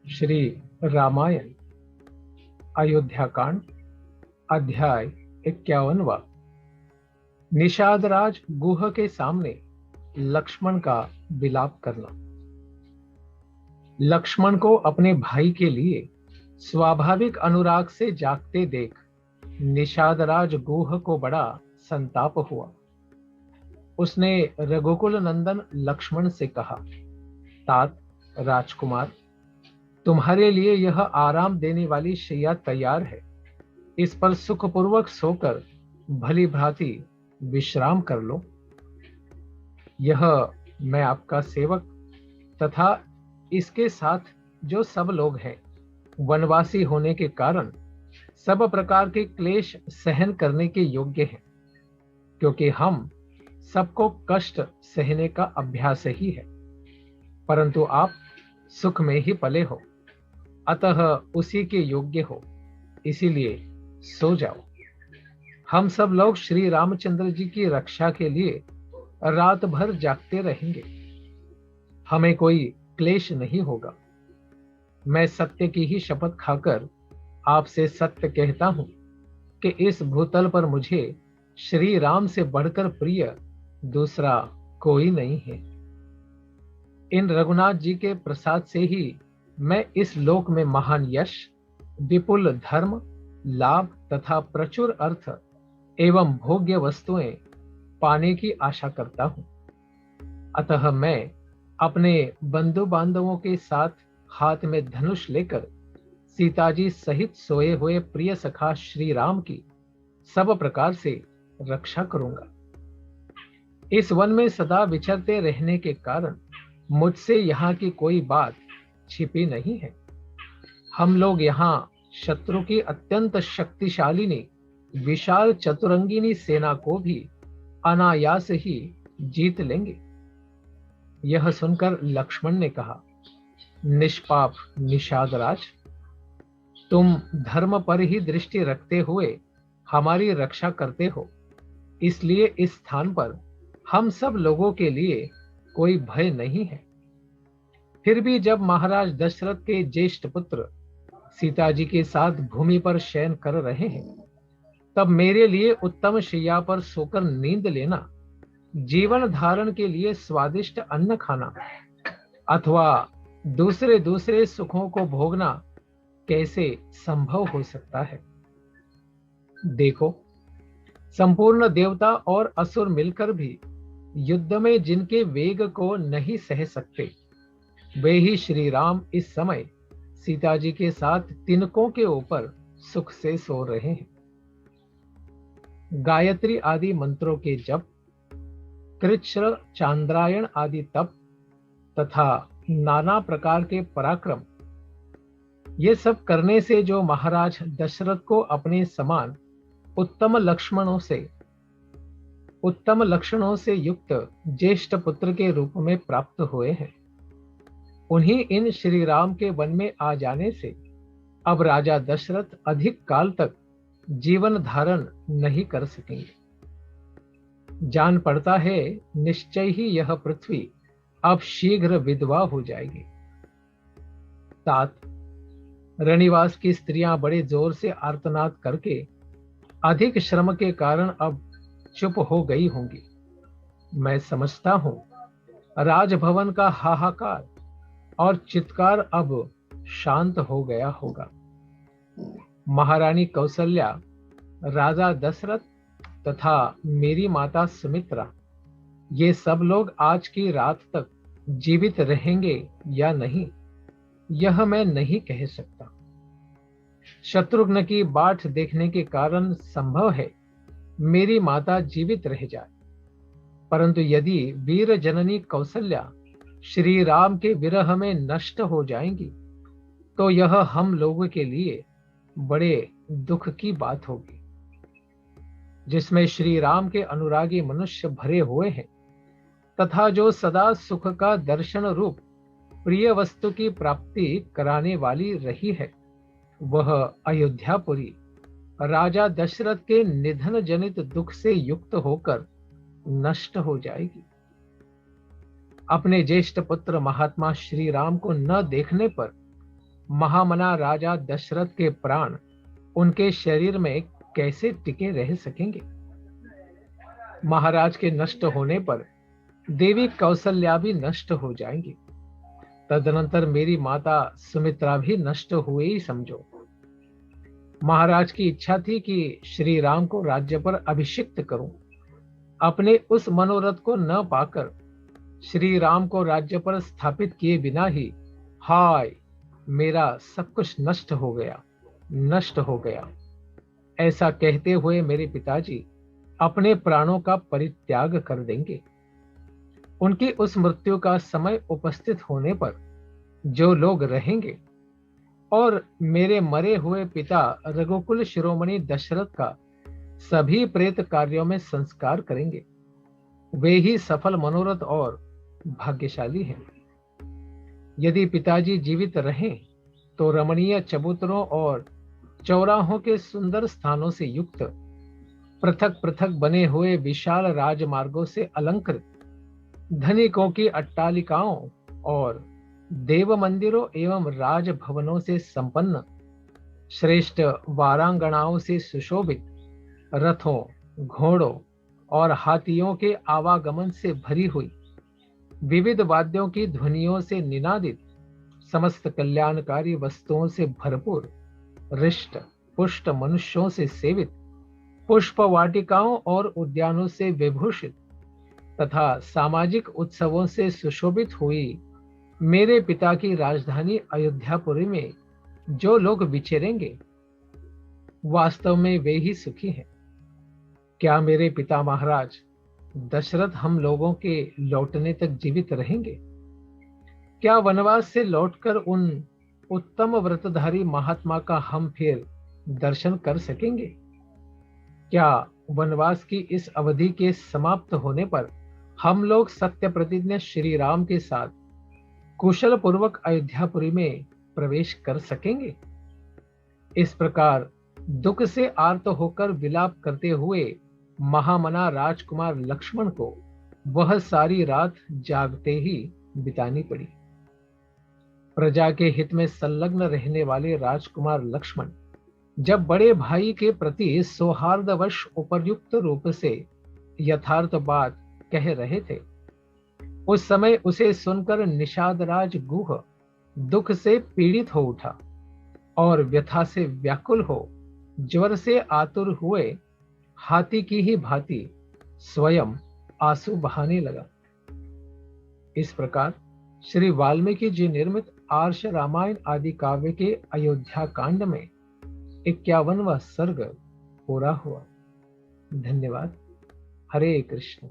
श्री रामायण अयोध्या कांड अध्याय 51। निषादराज गुह के सामने लक्ष्मण का विलाप करना। लक्ष्मण को अपने भाई के लिए स्वाभाविक अनुराग से जागते देख निषादराज गुह को बड़ा संताप हुआ। उसने रघुकुल नंदन लक्ष्मण से कहा, तात राजकुमार, तुम्हारे लिए यह आराम देने वाली शैया तैयार है। इस पर सुखपूर्वक सोकर भली भांति विश्राम कर लो। यह मैं आपका सेवक तथा इसके साथ जो सब लोग हैं, वनवासी होने के कारण सब प्रकार के क्लेश सहन करने के योग्य हैं, क्योंकि हम सबको कष्ट सहने का अभ्यास ही है। परंतु आप सुख में ही पले हो, अतः उसी के योग्य हो, इसीलिए सो जाओ। हम सब लोग श्री रामचंद्र जी की रक्षा के लिए रात भर जागते रहेंगे। हमें कोई क्लेश नहीं होगा। मैं सत्य की ही शपथ खाकर आपसे सत्य कहता हूं कि इस भूतल पर मुझे श्री राम से बढ़कर प्रिय दूसरा कोई नहीं है। इन रघुनाथ जी के प्रसाद से ही मैं इस लोक में महान यश, विपुल धर्म, लाभ तथा प्रचुर अर्थ एवं भोग्य वस्तुएं पाने की आशा करता हूं। अतः मैं अपने बंधु बांधवों के साथ हाथ में धनुष लेकर सीता जी सहित सोए हुए प्रिय सखा श्री राम की सब प्रकार से रक्षा करूंगा। इस वन में सदा विचरते रहने के कारण मुझसे यहाँ की कोई बात छिपी नहीं है। हम लोग यहाँ शत्रु की अत्यंत शक्तिशालिनी विशाल चतुरंगिनी सेना को भी अनायास ही जीत लेंगे। यह सुनकर लक्ष्मण ने कहा, निष्पाप निषादराज, तुम धर्म पर ही दृष्टि रखते हुए हमारी रक्षा करते हो, इसलिए इस स्थान पर हम सब लोगों के लिए कोई भय नहीं है। फिर भी जब महाराज दशरथ के ज्येष्ठ पुत्र सीता जी के साथ भूमि पर शयन कर रहे हैं, तब मेरे लिए उत्तम शैया पर सोकर नींद लेना, जीवन धारण के लिए स्वादिष्ट अन्न खाना अथवा दूसरे दूसरे सुखों को भोगना कैसे संभव हो सकता है। देखो, संपूर्ण देवता और असुर मिलकर भी युद्ध में जिनके वेग को नहीं सह सकते, वे ही श्री राम इस समय सीता जी के साथ तिनकों के ऊपर सुख से सो रहे हैं। गायत्री आदि मंत्रों के जप, कृच्छ्र चांद्रायण आदि तप तथा नाना प्रकार के पराक्रम, ये सब करने से जो महाराज दशरथ को अपने समान उत्तम लक्षणों से युक्त ज्येष्ठ पुत्र के रूप में प्राप्त हुए हैं, उन्हीं इन श्री राम के वन में आ जाने से अब राजा दशरथ अधिक काल तक जीवन धारण नहीं कर सकेंगे। जान पड़ता है निश्चय ही यह पृथ्वी अब शीघ्र विधवा हो जाएगी। तात, रनिवास की स्त्रियां बड़े जोर से आर्तनाद करके अधिक श्रम के कारण अब चुप हो गई होंगी। मैं समझता हूं राजभवन का हाहाकार और चित्कार अब शांत हो गया होगा। महारानी कौसल्या, राजा दशरथ तथा मेरी माता सुमित्रा, ये सब लोग आज की रात तक जीवित रहेंगे या नहीं, यह मैं नहीं कह सकता। शत्रुघ्न की बाट देखने के कारण संभव है मेरी माता जीवित रह जाए, परंतु यदि वीर जननी कौसल्या श्री राम के विरह में नष्ट हो जाएंगी, तो यह हम लोगों के लिए बड़े दुख की बात होगी। जिसमें श्री राम के अनुरागी मनुष्य भरे हुए हैं तथा जो सदा सुख का दर्शन रूप प्रिय वस्तु की प्राप्ति कराने वाली रही है, वह अयोध्यापुरी राजा दशरथ के निधन जनित दुख से युक्त होकर नष्ट हो जाएगी। अपने ज्येष्ठ पुत्र महात्मा श्री राम को न देखने पर महामना राजा दशरथ के प्राण उनके शरीर में कैसे टिके रह सकेंगे? महाराज के नष्ट होने पर देवी कौशल्या भी नष्ट हो जाएंगी। तदनंतर मेरी माता सुमित्रा भी नष्ट हुए ही समझो। महाराज की इच्छा थी कि श्री राम को राज्य पर अभिषिक्त करूं। अपने उस मनोरथ को न पाकर श्री राम को राज्य पर स्थापित किए बिना ही हाय, मेरा सब कुछ नष्ट हो गया, नष्ट हो गया। ऐसा कहते हुए मेरे पिताजी अपने प्राणों का परित्याग कर देंगे। उनकी उस मृत्यु का समय उपस्थित होने पर जो लोग रहेंगे और मेरे मरे हुए पिता रघुकुल शिरोमणि दशरथ का सभी प्रेत कार्यों में संस्कार करेंगे, वे ही सफल मनोरथ और भाग्यशाली हैं। यदि पिताजी जीवित रहें तो रमणीय चबूतरों और चौराहों के सुंदर स्थानों से युक्त पृथक पृथक बने हुए विशाल राजमार्गों से अलंकृत धनिकों की अट्टालिकाओं और देव मंदिरों एवं राजभवनों से संपन्न श्रेष्ठ वारांगनाओं से सुशोभित रथों, घोड़ों और हाथियों के आवागमन से भरी हुई, विविध वाद्यों की ध्वनियों से निनादित, समस्त कल्याणकारी वस्तुओं से भरपूर, हृष्ट पुष्ट मनुष्यों से सेवित, पुष्प वाटिकाओं और उद्यानों से विभूषित तथा सामाजिक उत्सवों से सुशोभित हुई मेरे पिता की राजधानी अयोध्यापुरी में जो लोग विचरेंगे, वास्तव में वे ही सुखी हैं। क्या मेरे पिता महाराज दशरथ हम लोगों के लौटने तक जीवित रहेंगे? क्या वनवास से लौटकर उन उत्तम व्रतधारी महात्मा का हम फिर दर्शन कर सकेंगे? क्या वनवास की इस अवधि के समाप्त होने पर हम लोग सत्य प्रतिज्ञ श्री राम के साथ कुशल पूर्वक अयोध्यापुरी में प्रवेश कर सकेंगे? इस प्रकार दुख से आर्त होकर विलाप करते हुए महामना राजकुमार लक्ष्मण को वह सारी रात जागते ही बितानी पड़ी। प्रजा के हित में संलग्न रहने वाले राजकुमार लक्ष्मण जब बड़े भाई के प्रति सौहार्दवश उपर्युक्त रूप से यथार्थ बात कह रहे थे, उस समय उसे सुनकर निषादराज गुह दुख से पीड़ित हो उठा और व्यथा से व्याकुल हो ज्वर से आतुर हुए हाथी की ही भांति स्वयं आंसू बहाने लगा। इस प्रकार श्री वाल्मीकि जी निर्मित आर्ष रामायण आदि काव्य के अयोध्या कांड में 51वां सर्ग पूरा हुआ। धन्यवाद। हरे कृष्ण।